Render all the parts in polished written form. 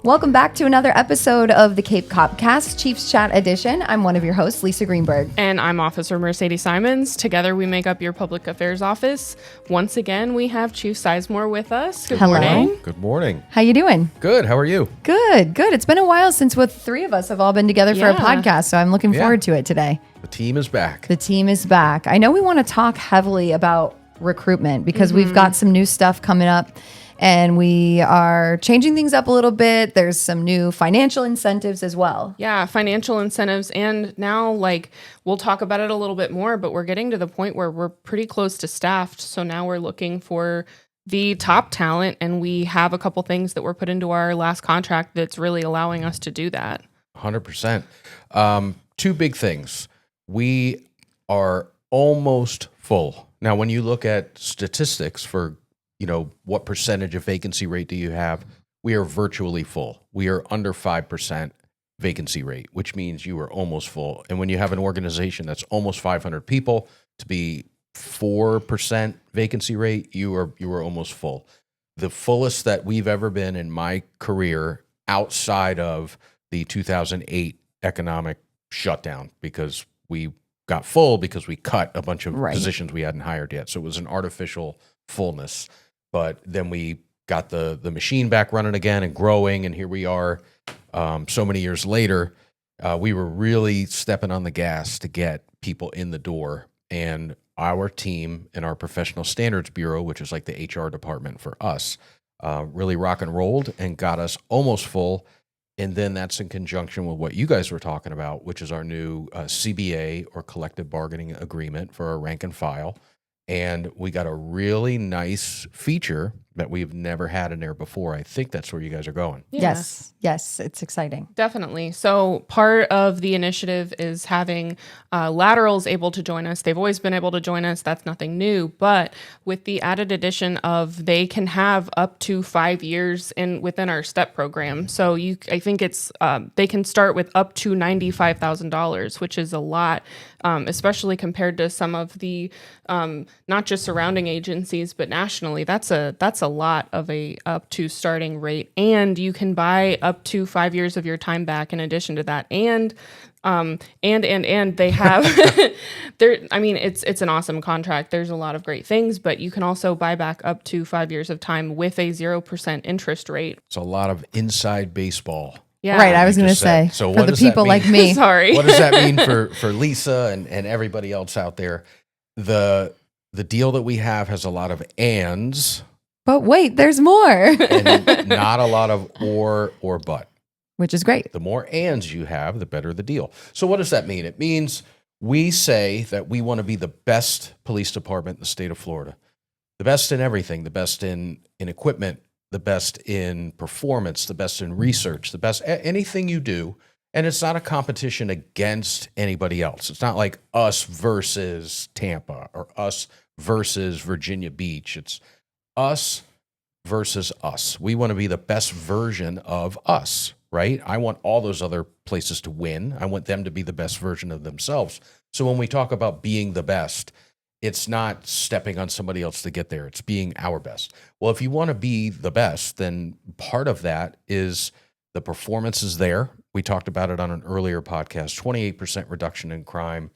Welcome back to another episode of the Cape Copcast, Chiefs Chat Edition. I'm one of your hosts, Lisa Greenberg. And I'm Officer Mercedes Simons. Together we make up your Public Affairs Office. Once again, we have Chief Sizemore with us. Good morning. Good morning. How you doing? Good. How are you? Good. It's been a while since the three of us have all been together for a podcast, so I'm looking forward to it today. The team is back. The team is back. I know we want to talk heavily about recruitment because we've got some new stuff coming up. And we are changing things up a little bit. There's some new financial incentives as well. Yeah, financial incentives. And now, we'll talk about it a little bit more, but we're getting to the point where we're pretty close to staffed. So now we're looking for the top talent. And we have a couple things that were put into our last contract that's really allowing us to do that. 100%. Two big things. We are almost full. Now, when you look at statistics for what percentage of vacancy rate do you have? We are virtually full. We are under 5% vacancy rate, which means you are almost full. And when you have an organization that's almost 500 people, to be 4% vacancy rate, you are almost full. The fullest that we've ever been in my career outside of the 2008 economic shutdown, because we got full because we cut a bunch of positions we hadn't hired yet. So it was an artificial fullness. But then we got the machine back running again and growing, and here we are so many years later. We were really stepping on the gas to get people in the door, and our team and our Professional Standards Bureau, which is like the HR department for us, really rock and rolled and got us almost full. And then that's in conjunction with what you guys were talking about, which is our new CBA, or collective bargaining agreement, for our rank and file. And we got a really nice feature that we've never had in there before. I think that's where you guys are going. Yeah. Yes, it's exciting. Definitely. So part of the initiative is having Laterals able to join us. They've always been able to join us. That's nothing new. But with the added addition of they can have up to 5 years within our STEP program. So I think it's they can start with up to $95,000, which is a lot, especially compared to some of the not just surrounding agencies, but nationally. That's a lot of a up to starting rate, and you can buy up to 5 years of your time back in addition to that. And they have it's an awesome contract. There's a lot of great things, but you can also buy back up to 5 years of time with a 0% interest rate. It's a lot of inside baseball. Yeah. Right, I was going to say, so for the people like me. Sorry. What does that mean for Lisa and everybody else out there? The deal that we have has a lot of ands. But wait, there's more. And not a lot of or but. Which is great. The more ands you have, the better the deal. So what does that mean? It means we say that we want to be the best police department in the state of Florida. The best in everything, the best in equipment, the best in performance, the best in research, the best anything you do. And it's not a competition against anybody else. It's not like us versus Tampa or us versus Virginia Beach. It's us versus us. We want to be the best version of us, right? I want all those other places to win. I want them to be the best version of themselves. So when we talk about being the best, it's not stepping on somebody else to get there. It's being our best. Well, if you want to be the best, then part of that is the performance is there. We talked about it on an earlier podcast, 28% reduction in crime,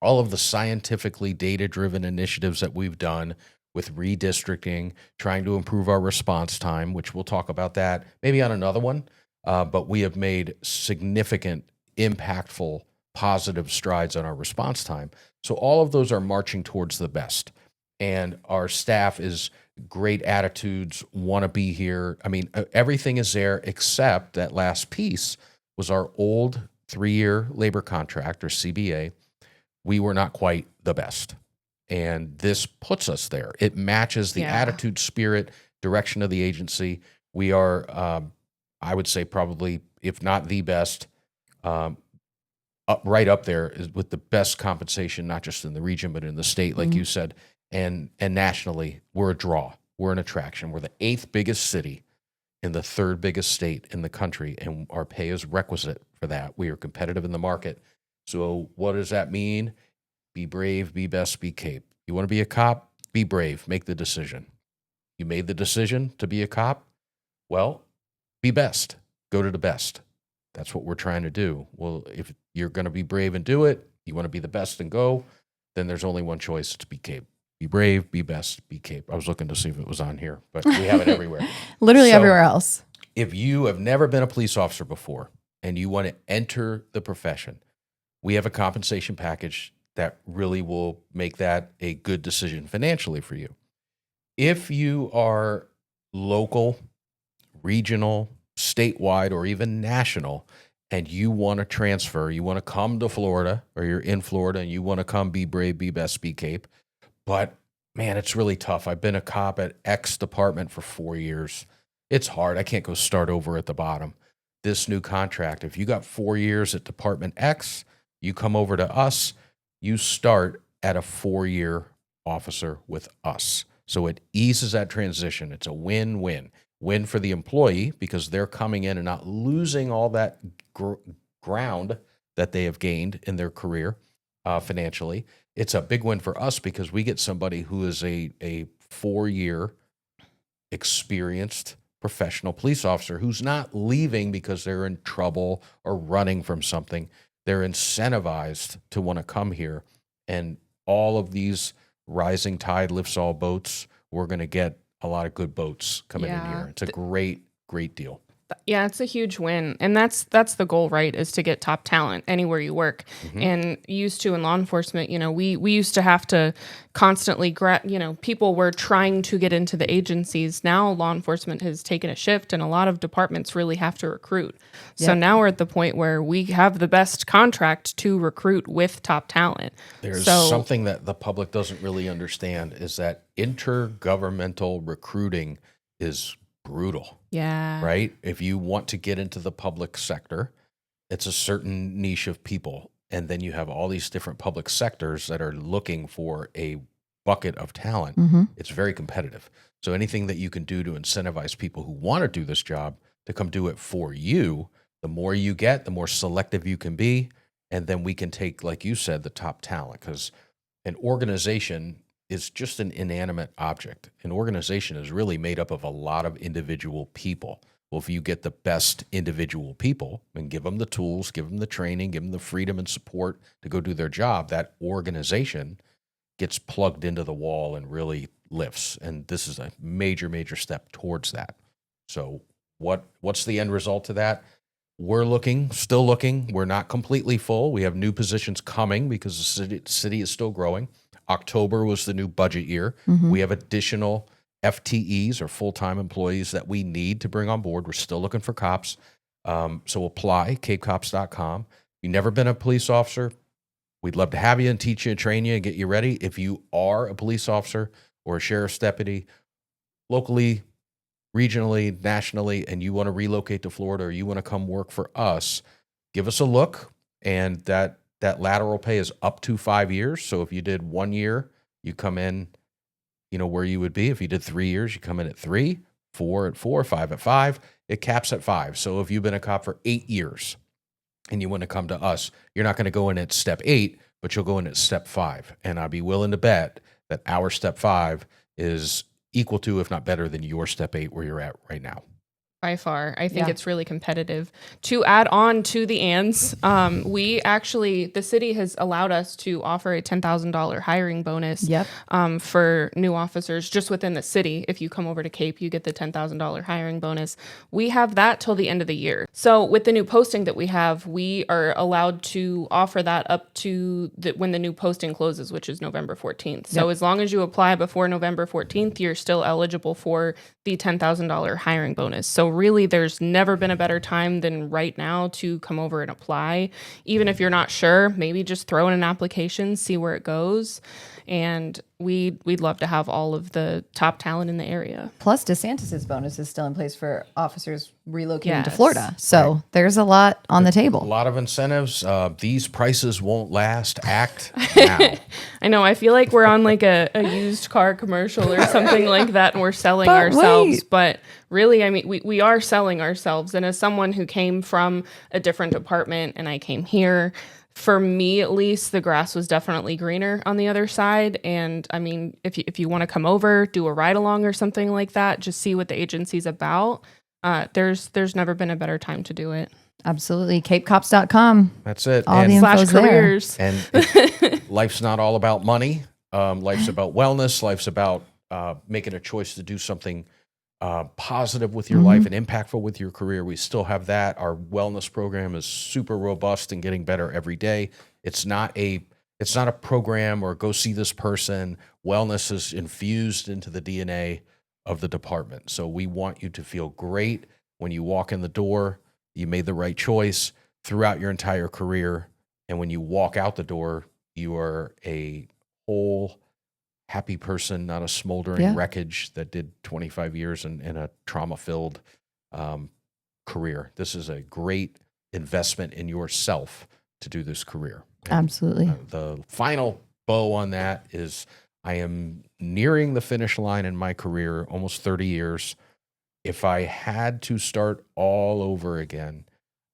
all of the scientifically data-driven initiatives that we've done with redistricting, trying to improve our response time, which we'll talk about that maybe on another one. But we have made significant, impactful, positive strides on our response time. So all of those are marching towards the best. And our staff is great attitudes, want to be here. I mean, everything is there except that last piece was our old 3-year labor contract, or CBA. We were not quite the best. And this puts us there. It matches the attitude, spirit, direction of the agency. We are, I would say, probably, if not the best, right up there is with the best compensation, not just in the region, but in the state, like you said. And nationally, we're a draw. We're an attraction. We're the 8th biggest city in the 3rd biggest state in the country, and our pay is requisite for that. We are competitive in the market. So what does that mean? Be brave, be best, be Cape. You want to be a cop? Be brave. Make the decision. You made the decision to be a cop? Well, be best. go to the best. That's what we're trying to do. Well, if you're going to be brave and do it, you want to be the best and go, then there's only one choice. It's be Cape. Be brave, be best, be Cape. I was looking to see if it was on here, but we have it everywhere. Literally So, everywhere else. if you have never been a police officer before and you want to enter the profession, we have a compensation package that really will make that a good decision financially for you. If you are local, regional, statewide, or even national, and you want to transfer, you want to come to Florida, or you're in Florida and you want to come be brave, be best, be Cape, but man, it's really tough. I've been a cop at X department for 4 years. It's hard. I can't go start over at the bottom. This new contract, if you got 4 years at Department X, you come over to us, you start at a 4-year officer with us. So it eases that transition. It's a win-win. Win for the employee because they're coming in and not losing all that ground that they have gained in their career financially. It's a big win for us because we get somebody who is a 4-year experienced professional police officer who's not leaving because they're in trouble or running from something. They're incentivized to want to come here. And all of these rising tide lifts all boats. We're going to get a lot of good boats coming in here. It's a great, great deal. Yeah, it's a huge win. And that's the goal, right? Is to get top talent anywhere you work. And used to in law enforcement, we used to have to constantly, people were trying to get into the agencies. Now law enforcement has taken a shift and a lot of departments really have to recruit. So now we're at the point where we have the best contract to recruit with top talent. There's something that the public doesn't really understand is that intergovernmental recruiting is brutal. Yeah. Right? If you want to get into the public sector, it's a certain niche of people. And then you have all these different public sectors that are looking for a bucket of talent. It's very competitive. So anything that you can do to incentivize people who want to do this job to come do it for you, the more you get, the more selective you can be. And then we can take, like you said, the top talent, because an organization is just an inanimate object. An organization is really made up of a lot of individual people. Well, if you get the best individual people and give them the tools, give them the training, give them the freedom and support to go do their job, that organization gets plugged into the wall and really lifts. And this is a major, major step towards that. So what's the end result to that? We're still looking. We're not completely full. We have new positions coming because the city is still growing. October was the new budget year. We have additional FTEs or full-time employees that we need to bring on board. We're still looking for cops. So apply, capecops.com. You've never been a police officer, we'd love to have you and teach you and train you and get you ready. If you are a police officer or a sheriff's deputy, locally, regionally, nationally, and you want to relocate to Florida or you want to come work for us, give us a look. And that lateral pay is up to 5 years. So if you did 1 year, you come in, where you would be. If you did 3 years, you come in at 3, 4 at 4, 5 at 5. It caps at 5. So if you've been a cop for 8 years and you want to come to us, you're not going to go in at step 8, but you'll go in at step 5. And I'd be willing to bet that our step 5 is equal to, if not better than your step 8 where you're at right now. By far. I think it's really competitive. To add on to the ands, the city has allowed us to offer a $10,000 hiring bonus for new officers just within the city. If you come over to Cape, you get the $10,000 hiring bonus. We have that till the end of the year. So with the new posting that we have, we are allowed to offer that up to when the new posting closes, which is November 14th. So as long as you apply before November 14th, you're still eligible for the $10,000 hiring bonus. So really, there's never been a better time than right now to come over and apply. Even if you're not sure, maybe just throw in an application, see where it goes. And we'd love to have all of the top talent in the area. Plus, DeSantis's bonus is still in place for officers relocating to Florida. So there's a lot on the table. A lot of incentives. These prices won't last. Act now. I know. I feel like we're on like a used car commercial or something like that, and we're selling ourselves. But really, I mean, we are selling ourselves. And as someone who came from a different department and I came here, for me, at least, the grass was definitely greener on the other side. And I mean, if you want to come over, do a ride along or something like that, just see what the agency's about. There's never been a better time to do it. Absolutely. CapeCops.com. That's it. All the Slash info's there. careers. And life's not all about money. Life's about wellness. Life's about making a choice to do something positive with your life and impactful with your career. We still have that. Our wellness program is super robust and getting better every day. It's not a program or go see this person. Wellness is infused into the DNA of the department. So we want you to feel great when you walk in the door. You made the right choice throughout your entire career. And when you walk out the door, you are a whole happy person, not a smoldering wreckage that did 25 years in a trauma-filled career. This is a great investment in yourself to do this career. And, Absolutely. the final bow on that is I am nearing the finish line in my career, almost 30 years. If I had to start all over again,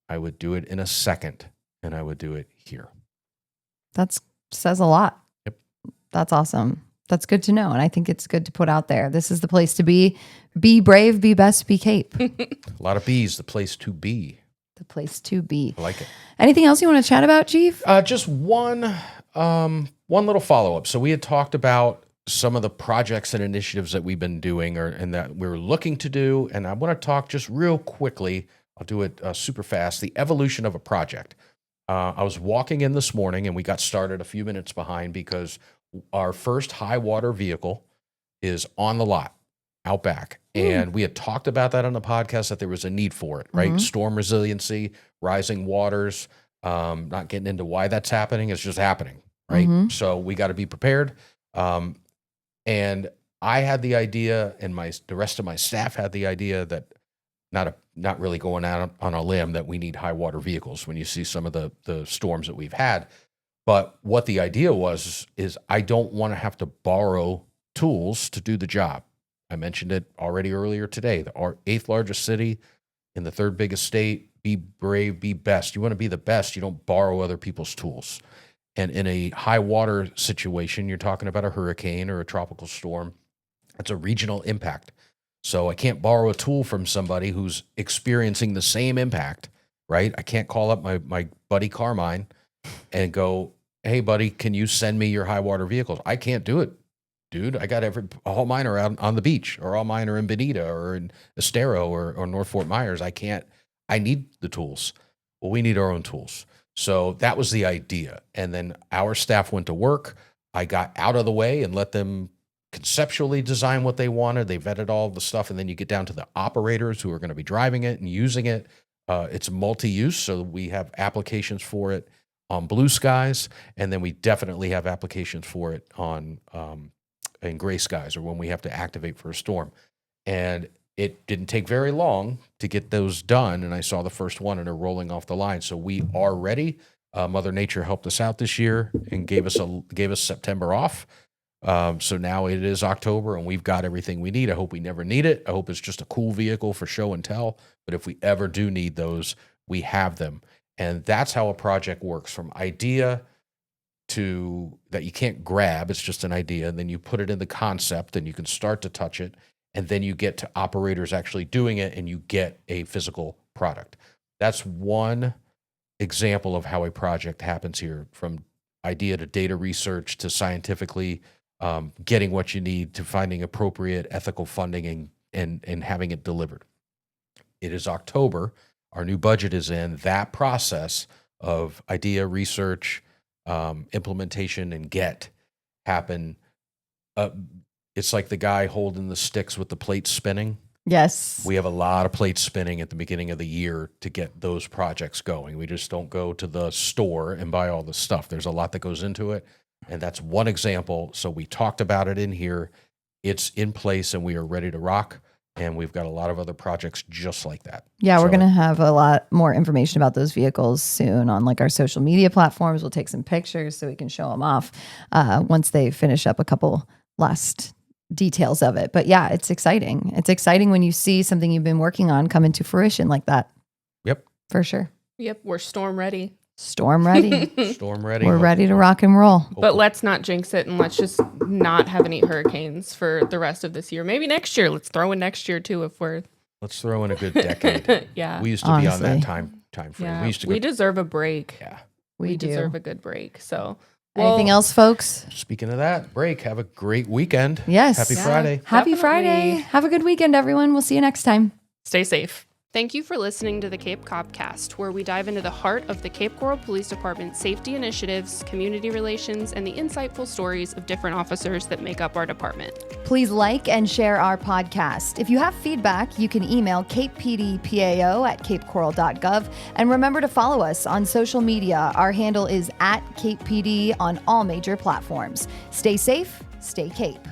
I would do it in a second, and I would do it here. That says a lot. Yep. That's awesome. That's good to know. And I think it's good to put out there. This is the place to be. Be brave, be best, be Cape. A lot of bees, the place to be. The place to be. I like it. Anything else you want to chat about, Chief? Just one little follow-up. So we had talked about some of the projects and initiatives that we've been doing and that we're looking to do. And I want to talk just real quickly. I'll do it super fast. The evolution of a project. I was walking in this morning and we got started a few minutes behind because our first high water vehicle is on the lot out back. And we had talked about that on the podcast, that there was a need for it, right? Storm resiliency, rising waters, not getting into why that's happening. It's just happening, right? So we got to be prepared. And I had the idea, and the rest of my staff had the idea that not really going out on a limb, that we need high water vehicles when you see some of the storms that we've had. But what the idea was is I don't want to have to borrow tools to do the job. I mentioned it already earlier today. Our 8th largest city in the 3rd biggest state. Be brave, be best. You want to be the best. You don't borrow other people's tools. And in a high water situation, you're talking about a hurricane or a tropical storm. It's a regional impact. So I can't borrow a tool from somebody who's experiencing the same impact, right? I can't call up my buddy Carmine and go, hey, buddy, can you send me your high water vehicles? I can't do it, dude. I got all mine are out on the beach, or all mine are in Bonita or in Estero or North Fort Myers. I need the tools. Well, we need our own tools. So that was the idea. And then our staff went to work. I got out of the way and let them conceptually design what they wanted. They vetted all the stuff. And then you get down to the operators who are going to be driving it and using it. It's multi-use. So we have applications for it on Blue Skies. And then we definitely have applications for it on in Gray Skies, or when we have to activate for a storm. And it didn't take very long to get those done. And I saw the first one and they're rolling off the line. So we are ready. Mother Nature helped us out this year and gave us September off. So now it is October and we've got everything we need. I hope we never need it. I hope it's just a cool vehicle for show and tell. But if we ever do need those, we have them. And that's how a project works, from idea to that you can't grab. It's just an idea. And then you put it in the concept and you can start to touch it. And then you get to operators actually doing it and you get a physical product. That's one example of how a project happens here, from idea to data research to scientifically getting what you need to finding appropriate ethical funding and having it delivered. It is October. Our new budget is in. That process of idea, research, implementation, and get happen. It's like the guy holding the sticks with the plates spinning. Yes. We have a lot of plates spinning at the beginning of the year to get those projects going. We just don't go to the store and buy all the stuff. There's a lot that goes into it. And that's one example. So we talked about it in here. It's in place and we are ready to rock. And we've got a lot of other projects just like that. Yeah, we're going to have a lot more information about those vehicles soon on like our social media platforms. We'll take some pictures so we can show them off once they finish up a couple last details of it. But yeah, it's exciting. It's exciting when you see something you've been working on come into fruition like that. Yep. For sure. Yep, we're storm ready. Storm ready. Storm ready. We're ready to rock and roll. But let's not jinx it, and let's just not have any hurricanes for the rest of this year. Maybe next year. Let's throw in next year too if we're Let's throw in a good decade. Yeah. We used to be on Honestly. that time frame. Yeah. We used to We go. deserve a break. Yeah. We do. deserve a good break. So, Anything else, folks? Speaking of that, break. Have a great weekend. Yes. Happy Yeah. Friday. Happy Definitely. Friday. Have a good weekend, everyone. We'll see you next time. Stay safe. Thank you for listening to the Cape Copcast, where we dive into the heart of the Cape Coral Police Department's safety initiatives, community relations, and the insightful stories of different officers that make up our department. Please like and share our podcast. If you have feedback, you can email capepdpao@capecoral.gov. And remember to follow us on social media. Our handle is @CapePD on all major platforms. Stay safe, stay Cape.